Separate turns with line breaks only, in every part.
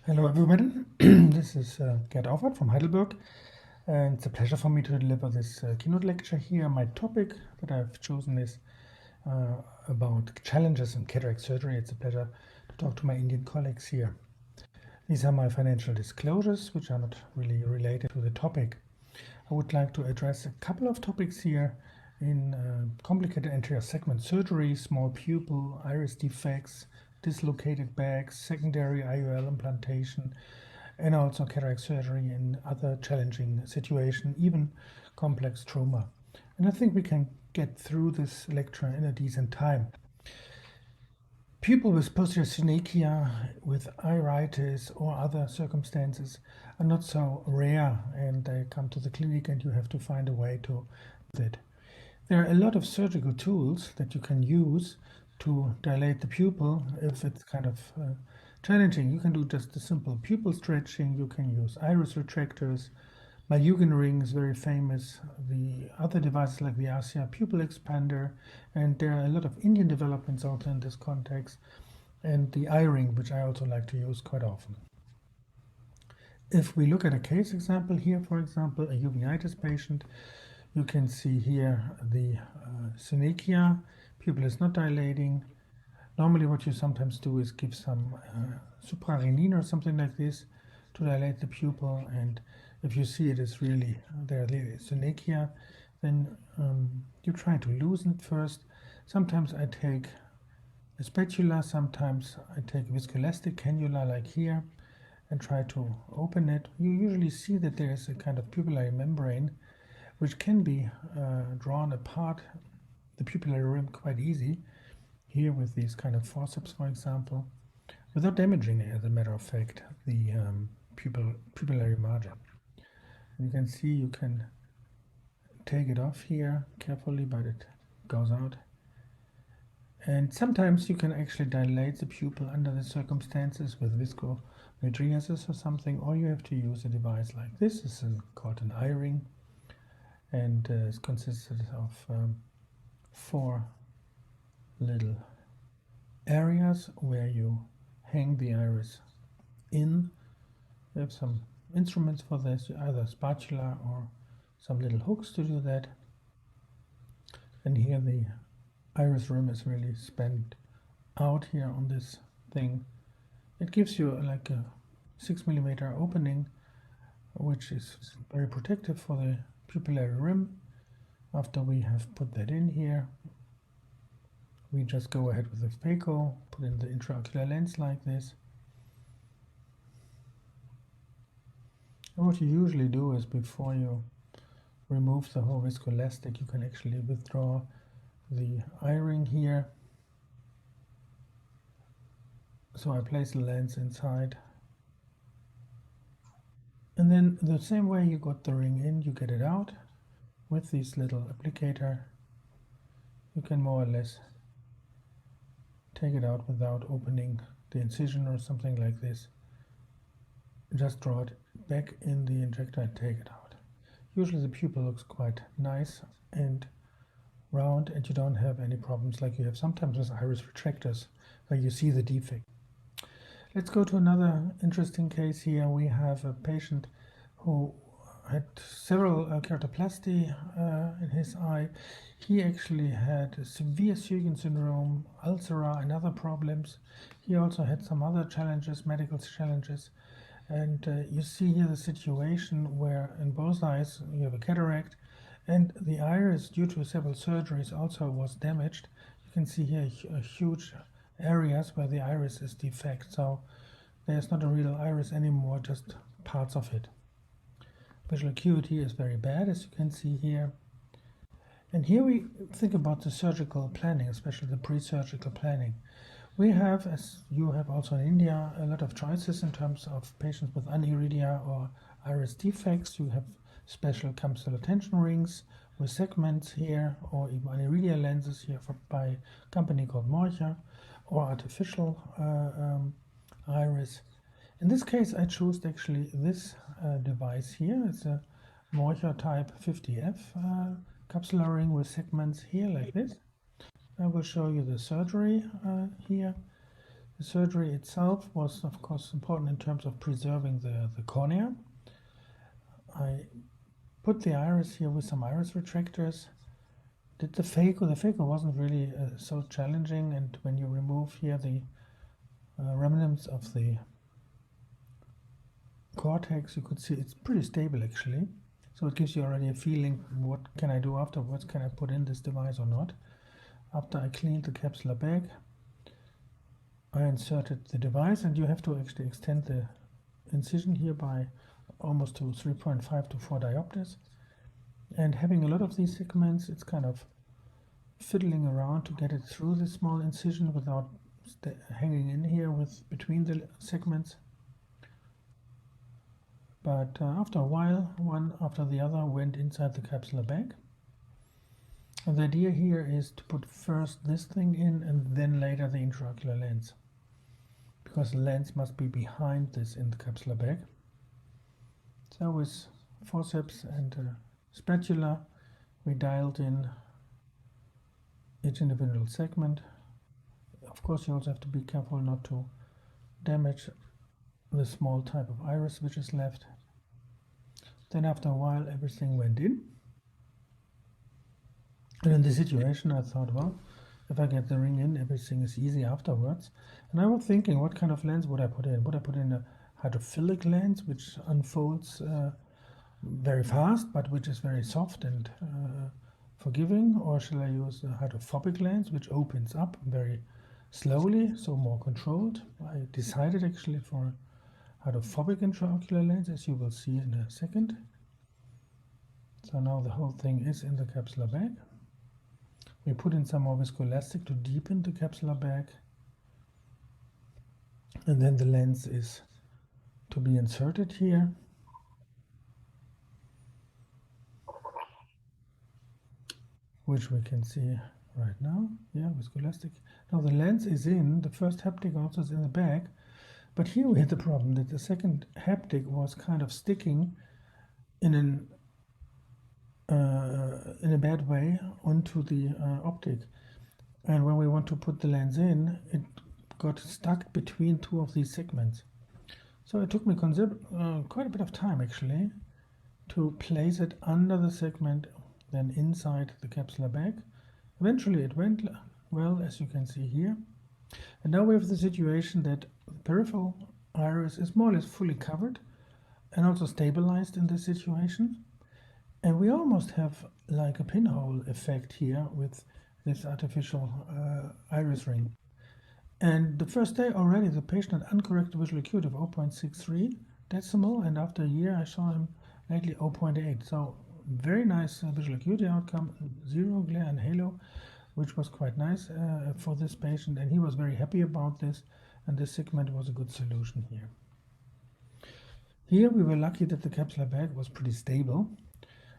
Hello everyone, this is Gerd Auffarth from Heidelberg, and it's a pleasure for me to deliver this keynote lecture here. My topic that I've chosen is about challenges in cataract surgery. It's a pleasure to talk to my Indian colleagues here. These are my financial disclosures, which are not really related to the topic. I would like to address a couple of topics here in complicated anterior segment surgery, small pupil, iris defects, dislocated bags, secondary IOL implantation, and also cataract surgery in other challenging situations, even complex trauma. And I think we can get through this lecture in a decent time. People with posterior synechia, with iritis or other circumstances are not so rare, and they come to the clinic and you have to find a way to do it. There are a lot of surgical tools that you can use to dilate the pupil if it's kind of challenging. You can do just a simple pupil stretching, you can use iris retractors. Malyugin ring is very famous. The other devices like the RCR pupil expander, and there are a lot of Indian developments also in this context, and the eye ring, which I also like to use quite often. If we look at a case example here, for example, a uveitis patient, you can see here the synechia, pupil is not dilating. Normally what you sometimes do is give some suprarenin or something like this to dilate the pupil, and if you see it is really there synechia, then you try to loosen it first. Sometimes I take a spatula, sometimes I take a viscoelastic cannula like here and try to open it. You usually see that there is a kind of pupillary membrane which can be drawn apart, the pupillary rim, quite easy, here with these kind of forceps, for example, without damaging, as a matter of fact, the pupillary margin. And you can see you can take it off here carefully, but it goes out. And sometimes you can actually dilate the pupil under the circumstances with viscomydriasis or something, or you have to use a device like this. This is called an eye ring, and it's consisted of 4 little areas where you hang the iris in. You have some instruments for this, either spatula or some little hooks to do that. And here the iris rim is really spanned out here on this thing. It gives you like a 6 millimeter opening, which is very protective for the pupillary rim. After we have put that in here, we just go ahead with the phaco, put in the intraocular lens like this. And what you usually do is, before you remove the whole viscoelastic, you can actually withdraw the eye ring here. So I place the lens inside. And then the same way you got the ring in, you get it out with this little applicator. You can more or less take it out without opening the incision or something like this. Just draw it back in the injector and take it out. Usually the pupil looks quite nice and round, and you don't have any problems like you have sometimes with iris retractors, where you see the defect. Let's go to another interesting case here. We have a patient who had several keratoplasty in his eye. He actually had a severe Sjögren syndrome, ulcera, and other problems. He also had some other challenges, medical challenges. And you see here the situation where in both eyes you have a cataract, and the iris, due to several surgeries, also was damaged. You can see here huge areas where the iris is defect. So there's not a real iris anymore, just parts of it. Visual acuity is very bad, as you can see here. And here we think about the surgical planning, especially the pre-surgical planning. We have, as you have also in India, a lot of choices in terms of patients with aniridia or iris defects. You have special capsular tension rings with segments here, or even aniridia lenses here by a company called Morcha, or artificial iris. In this case, I chose actually this device here. It's a Morcha type 50F capsular ring with segments here like this. I will show you the surgery here. The surgery itself was, of course, important in terms of preserving the cornea. I put the iris here with some iris retractors. Did the phaco. The phaco wasn't really so challenging, and when you remove here the remnants of the cortex, you could see it's pretty stable actually. So it gives you already a feeling, what can I do afterwards? Can I put in this device or not? After I cleaned the capsular bag, I inserted the device, and you have to actually extend the incision here by almost to 3.5 to 4 diopters. And having a lot of these segments, it's kind of fiddling around to get it through this small incision without hanging in here with between the segments. But after a while, one after the other went inside the capsular bag. And the idea here is to put first this thing in and then later the intraocular lens, because the lens must be behind this in the capsular bag. So with forceps and spatula, we dialed in each individual segment. Of course, you also have to be careful not to damage the small type of iris which is left. Then after a while, everything went in. And in this situation, I thought, well, if I get the ring in, everything is easy afterwards. And I was thinking, what kind of lens would I put in? Would I put in a hydrophilic lens, which unfolds very fast, but which is very soft and forgiving? Or shall I use a hydrophobic lens, which opens up very slowly, so more controlled? I decided actually for a hydrophobic intraocular lens, as you will see in a second. So now the whole thing is in the capsular bag. We put in some more viscoelastic to deepen the capsular bag. And then the lens is to be inserted here. Which we can see right now. Yeah, viscoelastic. Now the lens is in, the first haptic also is in the bag. But here we had the problem that the second haptic was kind of sticking in a bad way onto the optic, and when we want to put the lens in, it got stuck between two of these segments. So it took me quite a bit of time actually to place it under the segment, then inside the capsular bag. Eventually it went well, as you can see here. And now we have the situation that the peripheral iris is more or less fully covered and also stabilized in this situation. And we almost have like a pinhole effect here with this artificial iris ring. And the first day already the patient had uncorrected visual acuity of 0.63 decimal, and after a year I saw him lately 0.8. So very nice visual acuity outcome, zero glare and halo, which was quite nice for this patient, and he was very happy about this, and this segment was a good solution here. Here we were lucky that the capsular bag was pretty stable.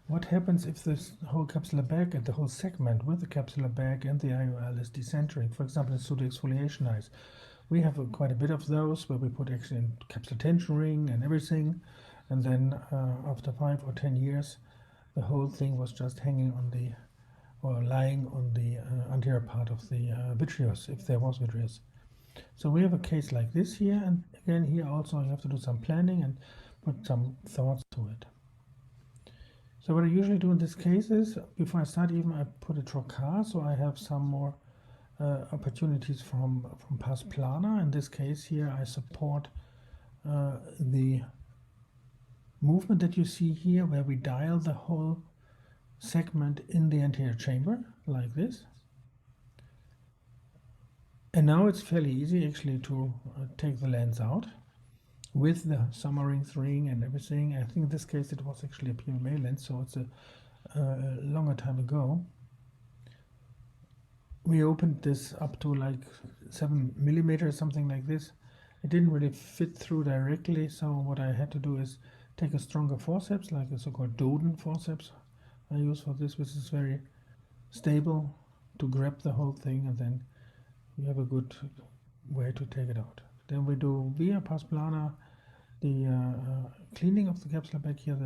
What happens if this whole capsular bag and the whole segment with the capsular bag and the IOL is decentering? For example, in pseudoexfoliation eyes. We have quite a bit of those where we put actually in capsular tension ring and everything, and then after 5 or 10 years, the whole thing was just hanging on the, or lying on the anterior part of the vitreous, if there was vitreous. So we have a case like this here, and again here also you have to do some planning and put some thoughts to it. So what I usually do in this case is, before I start even, I put a trocar, so I have some more opportunities from pars plana. In this case here, I support the movement that you see here, where we dial the whole segment in the anterior chamber, like this. And now it's fairly easy actually to take the lens out with the Sommerings ring and everything. I think in this case it was actually a PMA lens, so it's a longer time ago. We opened this up to like 7 millimeters, something like this. It didn't really fit through directly, so what I had to do is take a stronger forceps, like a so-called Doden forceps I use for this, which is very stable to grab the whole thing, and then you have a good way to take it out. Then we do via pars plana the cleaning of the capsular bag here,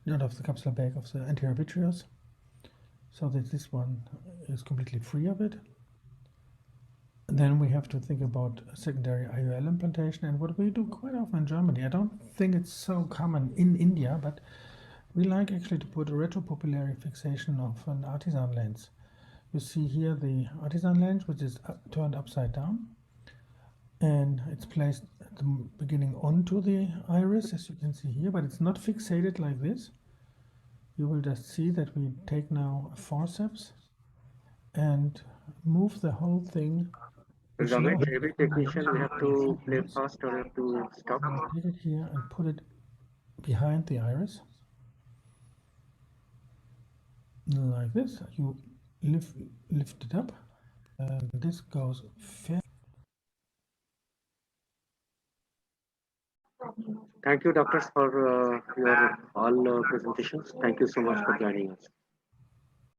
not of the capsular bag, of the anterior vitreous, so that this one is completely free of it. then we have to think about secondary IOL implantation, and what we do quite often in Germany. I don't think it's so common in India, but we like actually to put a retropupillary fixation of an artisan lens. You see here the artisan lens, which is turned upside down, and it's placed at the beginning onto the iris, as you can see here, but it's not fixated like this. You will just see that we take now a forceps and move the whole thing.
Every technician, we have to play fast or have to stop.
Take it here and put it behind the iris, like this. You lift it up, and this goes fair.
Thank you, doctors, for your all presentations. Thank you so much for joining us.